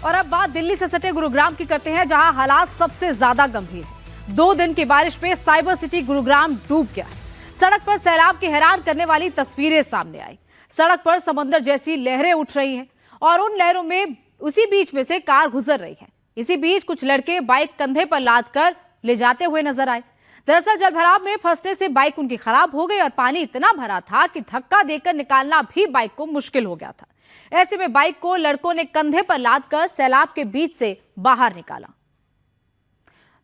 और अब बात दिल्ली से सटे गुरुग्राम की करते हैं, जहां हालात सबसे ज्यादा गंभीर है। 2 दिन की बारिश में साइबर सिटी गुरुग्राम डूब गया है। सड़क पर सैलाब की हैरान करने वाली तस्वीरें सामने आई। सड़क पर समंदर जैसी लहरें उठ रही हैं और उन लहरों में उसी बीच में से कार गुजर रही है। इसी बीच कुछ लड़के बाइक कंधे पर लाद कर ले जाते हुए नजर आए। दरअसल जलभराव में फंसने से बाइक उनकी खराब हो गई और पानी इतना भरा था कि धक्का देकर निकालना भी बाइक को मुश्किल हो गया था। ऐसे में बाइक को लड़कों ने कंधे पर लादकर सैलाब के बीच से बाहर निकाला।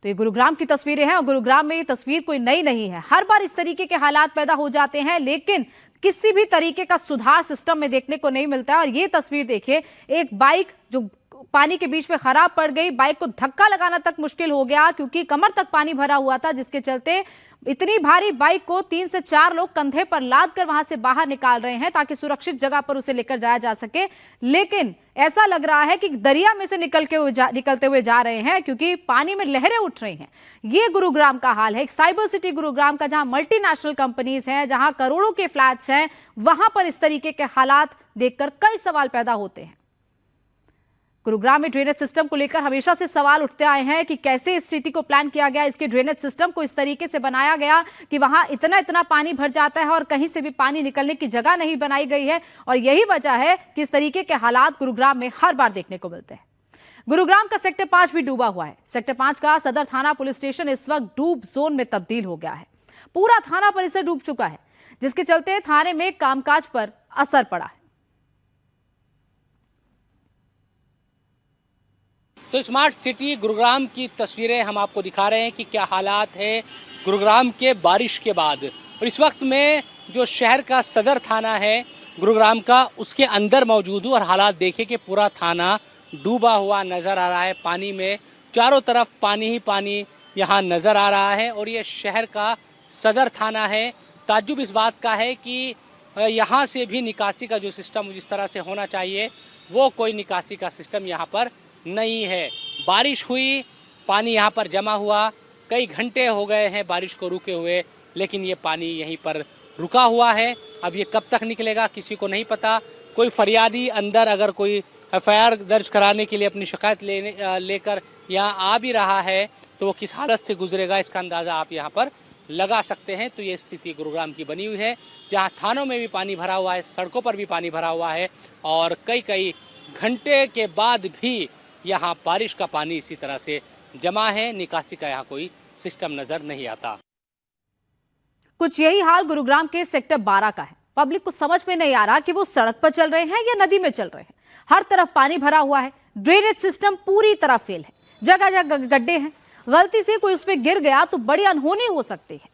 तो ये गुरुग्राम की तस्वीरें हैं और गुरुग्राम में ये तस्वीर कोई नई नहीं है। हर बार इस तरीके के हालात पैदा हो जाते हैं, लेकिन किसी भी तरीके का सुधार सिस्टम में देखने को नहीं मिलता है। और ये तस्वीर देखिए, एक बाइक जो पानी के बीच में खराब पड़ गई, बाइक को धक्का लगाना तक मुश्किल हो गया क्योंकि कमर तक पानी भरा हुआ था, जिसके चलते इतनी भारी बाइक को 3 से 4 लोग कंधे पर लाद कर वहां से बाहर निकाल रहे हैं ताकि सुरक्षित जगह पर उसे लेकर जाया जा सके। लेकिन ऐसा लग रहा है कि दरिया में से निकलते हुए जा रहे हैं क्योंकि पानी में लहरें उठ रही हैं। ये गुरुग्राम का हाल है, एक साइबर सिटी गुरुग्राम का, जहां मल्टीनेशनल कंपनीज हैं, जहां करोड़ों के फ्लैट्स हैं। वहां पर इस तरीके के हालात देखकर कई सवाल पैदा होते हैं। गुरुग्राम में ड्रेनेज सिस्टम को लेकर हमेशा से सवाल उठते आए हैं कि कैसे इस सिटी को प्लान किया गया, इसके ड्रेनेज सिस्टम को इस तरीके से बनाया गया कि वहां इतना पानी भर जाता है और कहीं से भी पानी निकलने की जगह नहीं बनाई गई है। और यही वजह है कि इस तरीके के हालात गुरुग्राम में हर बार देखने को मिलते हैं। गुरुग्राम का सेक्टर 5 भी डूबा हुआ है। सेक्टर 5 का सदर थाना पुलिस स्टेशन इस वक्त डूब जोन में तब्दील हो गया है। पूरा थाना परिसर डूब चुका है, जिसके चलते थाने में कामकाज पर असर पड़ा है। तो स्मार्ट सिटी गुरुग्राम की तस्वीरें हम आपको दिखा रहे हैं कि क्या हालात है गुरुग्राम के बारिश के बाद। और इस वक्त में जो शहर का सदर थाना है गुरुग्राम का, उसके अंदर मौजूद हूँ और हालात देखिए कि पूरा थाना डूबा हुआ नज़र आ रहा है। पानी में चारों तरफ पानी ही पानी यहाँ नज़र आ रहा है और ये शहर का सदर थाना है। ताज्जुब इस बात का है कि यहाँ से भी निकासी का जो सिस्टम जिस तरह से होना चाहिए वो कोई निकासी का सिस्टम यहाँ पर नहीं है। बारिश हुई, पानी यहाँ पर जमा हुआ, कई घंटे हो गए हैं बारिश को रुके हुए, लेकिन ये पानी यहीं पर रुका हुआ है। अब ये कब तक निकलेगा किसी को नहीं पता। कोई फरियादी अंदर अगर कोई एफआईआर दर्ज कराने के लिए अपनी शिकायत लेकर यहाँ आ भी रहा है तो वो किस हालत से गुजरेगा इसका अंदाज़ा आप यहाँ पर लगा सकते हैं। तो ये स्थिति गुरुग्राम की बनी हुई है, जहाँ थानों में भी पानी भरा हुआ है, सड़कों पर भी पानी भरा हुआ है और कई घंटे के बाद भी यहाँ बारिश का पानी इसी तरह से जमा है। निकासी का यहाँ कोई सिस्टम नजर नहीं आता। कुछ यही हाल गुरुग्राम के सेक्टर 12 का है। पब्लिक को समझ में नहीं आ रहा कि वो सड़क पर चल रहे हैं या नदी में चल रहे हैं। हर तरफ पानी भरा हुआ है, ड्रेनेज सिस्टम पूरी तरह फेल है, जगह जगह गड्ढे हैं। गलती से कोई उस पर गिर गया तो बड़ी अनहोनी हो सकती है।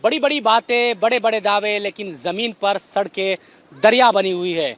बड़ी बड़ी बातें, बड़े बड़े दावे, लेकिन जमीन पर सड़कें दरिया बनी हुई है।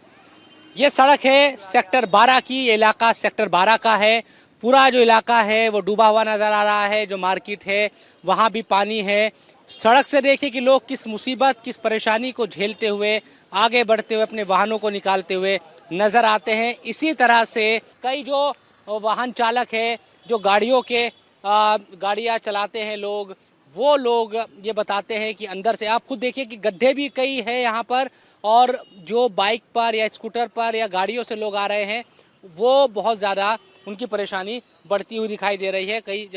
ये सड़क है सेक्टर 12 की, ये इलाका सेक्टर 12 का है। पूरा जो इलाका है वो डूबा हुआ नज़र आ रहा है। जो मार्केट है वहाँ भी पानी है। सड़क से देखिए कि लोग किस मुसीबत, किस परेशानी को झेलते हुए, आगे बढ़ते हुए, अपने वाहनों को निकालते हुए नज़र आते हैं। इसी तरह से कई जो वाहन चालक है, जो गाड़ियाँ चलाते हैं लोग, वो लोग ये बताते हैं कि अंदर से आप खुद देखिए कि गड्ढे भी कई है यहाँ पर, और जो बाइक पर या स्कूटर पर या गाड़ियों से लोग आ रहे हैं वो बहुत ज़्यादा उनकी परेशानी बढ़ती हुई दिखाई दे रही है। कई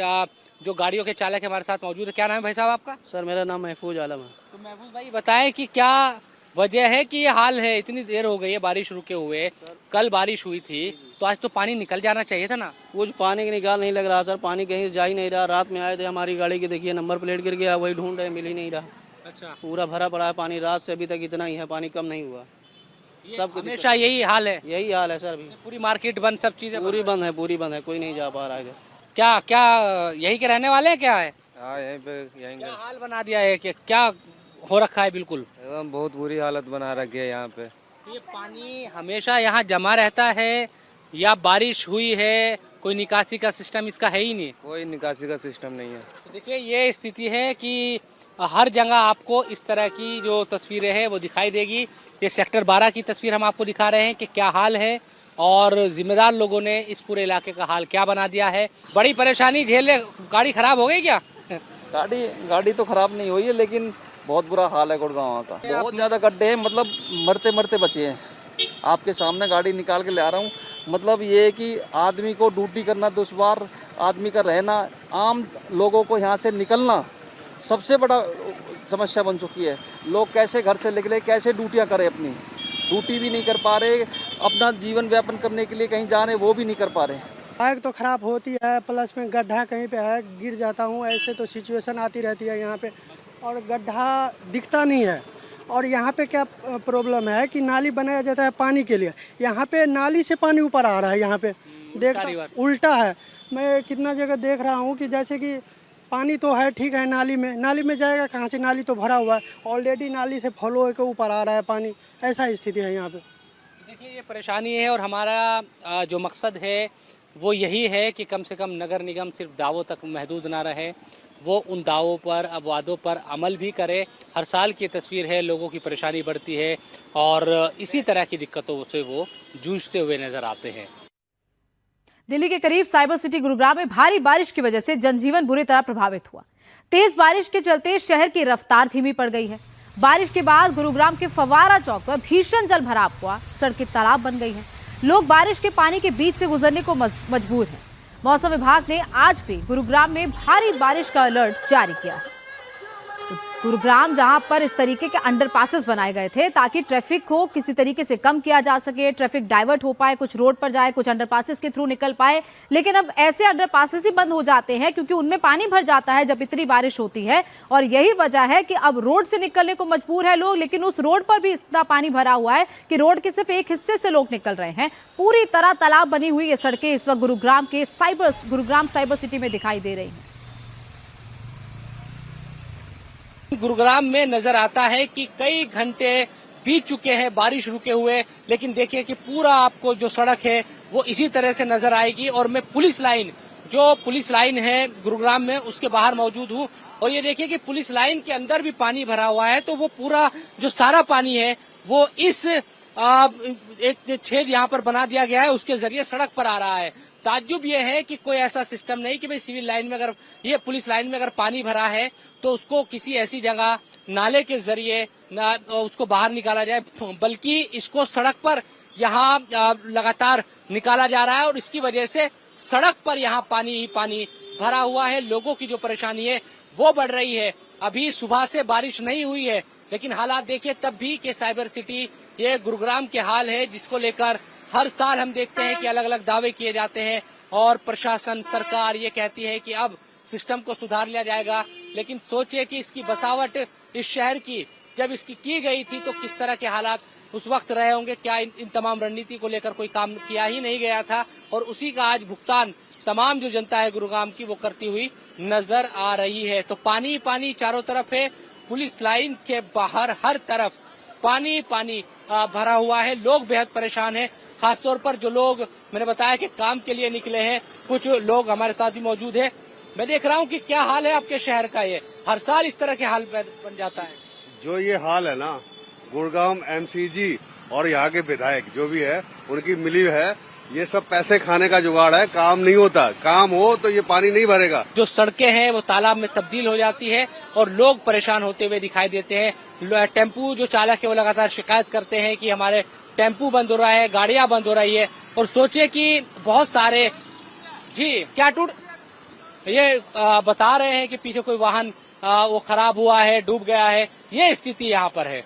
जो गाड़ियों के चालक हमारे साथ मौजूद है। क्या नाम है भाई साहब आपका? सर मेरा नाम महफूज आलम है। तो महफूज भाई बताएं कि क्या वजह है कि ये हाल है, इतनी देर हो गई है बारिश रुके हुए। कल बारिश हुई थी तो आज तो पानी निकल जाना चाहिए था ना। कुछ पानी का निकाल नहीं लग रहा सर, पानी कहीं जा ही नहीं रहा। रात में आए थे, हमारी गाड़ी की देखिए नंबर प्लेट गिर गया, वही ढूंढ रहे, मिल ही नहीं रहा। अच्छा, पूरा भरा पड़ा है पानी, रात से अभी तक इतना ही है, पानी कम नहीं हुआ। सब हमेशा यही हाल है। यही हाल है सर, अभी पूरी मार्केट बंद, सब चीजें पूरी बंद है, कोई नहीं जा पा रहा है। क्या यही के रहने वाले हैं? क्या है यहीं पे क्या हाल बना दिया है कि क्या हो रखा है? बिल्कुल एकदम बहुत बुरी हालत बना रखी है यहाँ पे। ये पानी हमेशा यहाँ जमा रहता है या बारिश हुई है? कोई निकासी का सिस्टम इसका है ही नहीं। कोई निकासी का सिस्टम नहीं है। तो देखिए ये स्थिति है कि हर जगह आपको इस तरह की जो तस्वीरें हैं वो दिखाई देगी। ये सेक्टर 12 की तस्वीर हम आपको दिखा रहे हैं कि क्या हाल है और जिम्मेदार लोगों ने इस पूरे इलाके का हाल क्या बना दिया है। बड़ी परेशानी झेले। गाड़ी खराब हो गई क्या? गाड़ी तो खराब नहीं हुई है, लेकिन बहुत बुरा हाल है गुड़गांव का। बहुत ज्यादा गड्ढे हैं, मतलब मरते मरते बचे हैं। आपके सामने गाड़ी निकाल के ले आ रहा हूँ। मतलब ये है कि आदमी को ड्यूटी करना दुश्वार, आदमी का रहना, आम लोगों को यहाँ से निकलना सबसे बड़ा समस्या बन चुकी है। लोग कैसे घर से निकले, कैसे ड्यूटियाँ करें, अपनी ड्यूटी भी नहीं कर पा रहे, अपना जीवन व्यापन करने के लिए कहीं जा रहे वो भी नहीं कर पा रहे। बाइक तो ख़राब होती है, प्लस में गड्ढा कहीं पे है, गिर जाता हूँ, ऐसे तो सिचुएशन आती रहती है यहाँ पे। और गड्ढा दिखता नहीं है। और यहाँ पे क्या प्रॉब्लम है कि नाली बनाया जाता है पानी के लिए, यहाँ पे नाली से पानी ऊपर आ रहा है। यहाँ पे देख उल्टा है। मैं कितना जगह देख रहा हूँ कि जैसे कि पानी तो है ठीक है, नाली में जाएगा कहाँ से, नाली तो भरा हुआ है ऑलरेडी, नाली से फ्लो होकर ऊपर आ रहा है पानी। ऐसा स्थिति है यहाँ पे। देखिए ये परेशानी है और हमारा जो मकसद है वो यही है कि कम से कम नगर निगम सिर्फ दावों तक महदूद ना रहे, वो उन दावों पर, अब वादों पर अमल भी करे। हर साल की तस्वीर है, लोगों की परेशानी बढ़ती है और इसी तरह की दिक्कतों से वो जूझते हुए नजर आते हैं। दिल्ली के करीब साइबर सिटी गुरुग्राम में भारी बारिश की वजह से जनजीवन बुरी तरह प्रभावित हुआ। तेज बारिश के चलते शहर की रफ्तार धीमी पड़ गई है। बारिश के बाद गुरुग्राम के फवारा चौक पर भीषण जल भराव हुआ, सड़कें तालाब बन गई हैं। लोग बारिश के पानी के बीच से गुजरने को मजबूर हैं। मौसम विभाग ने आज भी गुरुग्राम में भारी बारिश का अलर्ट जारी किया है। गुरुग्राम जहां पर इस तरीके के अंडरपासेस बनाए गए थे ताकि ट्रैफिक को किसी तरीके से कम किया जा सके, ट्रैफिक डाइवर्ट हो पाए, कुछ रोड पर जाए, कुछ अंडरपासेस के थ्रू निकल पाए, लेकिन अब ऐसे अंडरपासेस ही बंद हो जाते हैं क्योंकि उनमें पानी भर जाता है जब इतनी बारिश होती है। और यही वजह है कि अब रोड से निकलने को मजबूर है लोग, लेकिन उस रोड पर भी इतना पानी भरा हुआ है कि रोड के सिर्फ एक हिस्से से लोग निकल रहे हैं। पूरी तरह तालाब बनी हुई ये सड़कें इस वक्त गुरुग्राम साइबर सिटी में दिखाई दे रही हैं। गुरुग्राम में नजर आता है कि कई घंटे बीत चुके हैं बारिश रुके हुए, लेकिन देखिए कि पूरा आपको जो सड़क है वो इसी तरह से नजर आएगी। और मैं पुलिस लाइन है गुरुग्राम में उसके बाहर मौजूद हूँ और ये देखिए कि पुलिस लाइन के अंदर भी पानी भरा हुआ है। तो वो पूरा जो सारा पानी है वो इस एक छेद यहाँ पर बना दिया गया है उसके जरिए सड़क पर आ रहा है। ताज्जुब ये है कि कोई ऐसा सिस्टम नहीं कि भाई सिविल लाइन में अगर ये पुलिस लाइन में अगर पानी भरा है तो उसको किसी ऐसी जगह नाले के जरिए उसको बाहर निकाला जाए, बल्कि इसको सड़क पर यहाँ लगातार निकाला जा रहा है और इसकी वजह से सड़क पर यहाँ पानी ही पानी भरा हुआ है। लोगों की जो परेशानी है वो बढ़ रही है। अभी सुबह से बारिश नहीं हुई है, लेकिन हालात देखिए तब भी कि साइबर सिटी ये गुरुग्राम के हाल है जिसको लेकर हर साल हम देखते हैं कि अलग अलग दावे किए जाते हैं और प्रशासन सरकार ये कहती है कि अब सिस्टम को सुधार लिया जाएगा। लेकिन सोचिए कि इसकी बसावट इस शहर की जब इसकी की गई थी तो किस तरह के हालात उस वक्त रहे होंगे। क्या इन तमाम रणनीति को लेकर कोई काम किया ही नहीं गया था और उसी का आज भुगतान तमाम जो जनता है गुरुग्राम की वो करती हुई नजर आ रही है। तो पानी पानी चारों तरफ है, पुलिस लाइन के बाहर हर तरफ पानी पानी भरा हुआ है। लोग बेहद परेशान हैं, खासतौर पर जो लोग मैंने बताया कि काम के लिए निकले हैं। कुछ लोग हमारे साथ भी मौजूद है। मैं देख रहा हूँ कि क्या हाल है आपके शहर का। ये हर साल इस तरह के हाल बन जाता है। जो ये हाल है ना, गुड़गांव एमसीजी और यहाँ के विधायक जो भी है उनकी मिली है। ये सब पैसे खाने का जुगाड़ है, काम नहीं होता। काम हो तो ये पानी नहीं भरेगा। जो सड़कें हैं वो तालाब में तब्दील हो जाती है और लोग परेशान होते हुए दिखाई देते हैं। टेम्पू जो चालक है वो लगातार शिकायत करते हैं कि हमारे टेम्पू बंद हो रहा है, गाड़ियां बंद हो रही है। और सोचिए कि बहुत सारे ये बता रहे हैं कि पीछे कोई वाहन वो खराब हुआ है, डूब गया है। ये स्थिति यहाँ पर है।